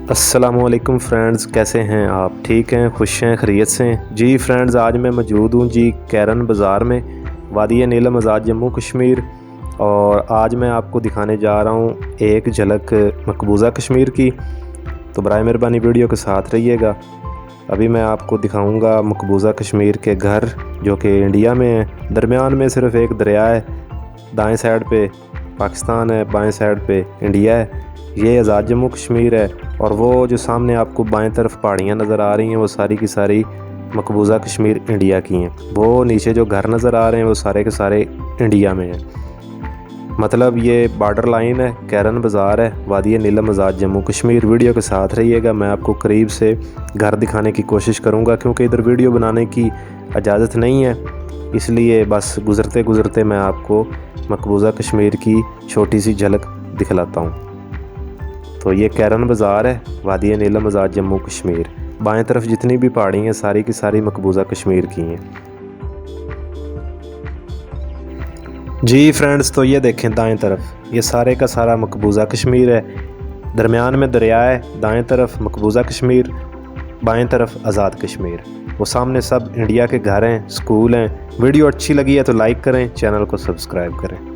अस्सलामुअलैकुम फ्रेंड्स, कैसे हैं आप? ठीक हैं, खुश हैं, खैरियत से हैं? जी फ्रेंड्स, आज मैं मौजूद हूँ जी कैरन बाज़ार में, वादी नीलम आज़ाद जम्मू कश्मीर। और आज मैं आपको दिखाने जा रहा हूँ एक झलक मकबूज़ा कश्मीर की। तो बराए मेहरबानी वीडियो के साथ रहिएगा। अभी मैं आपको दिखाऊँगा मकबूज़ा कश्मीर के घर जो कि इंडिया में है। दरमियान में सिर्फ़ एक दरिया है, दाएँ साइड पे पाकिस्तान है, बाएँ साइड पे इंडिया है। ये आज़ाद जम्मू कश्मीर है। और वो जो सामने आपको बाएं तरफ पहाड़ियाँ नज़र आ रही हैं, वो सारी की सारी मकबूज़ा कश्मीर इंडिया की हैं। वो नीचे जो घर नज़र आ रहे हैं वो सारे के सारे इंडिया में हैं। मतलब ये बॉर्डर लाइन है, कैरन बाज़ार है, वादी नीलम आज़ाद जम्मू कश्मीर। वीडियो के साथ रहिएगा, मैं आपको करीब से घर दिखाने की कोशिश करूँगा क्योंकि इधर वीडियो बनाने की इजाज़त नहीं है, इसलिए बस गुज़रते गुज़रते मैं आपको मकबूज़ा कश्मीर की छोटी सी झलक दिखलाता हूँ। तो ये कैरन बाज़ार है, वादी नीलम आज़ाद जम्मू कश्मीर। बाएं तरफ जितनी भी पहाड़ी हैं सारी की सारी मकबूज़ा कश्मीर की हैं। जी फ्रेंड्स, तो ये देखें दाएं तरफ, ये सारे का सारा मकबूज़ा कश्मीर है। दरमियान में दरिया है, दाएं तरफ मकबूज़ा कश्मीर, बाएं तरफ आज़ाद कश्मीर। वो सामने सब इंडिया के घर हैं, स्कूल हैं। वीडियो अच्छी लगी है तो लाइक करें, चैनल को सब्सक्राइब करें।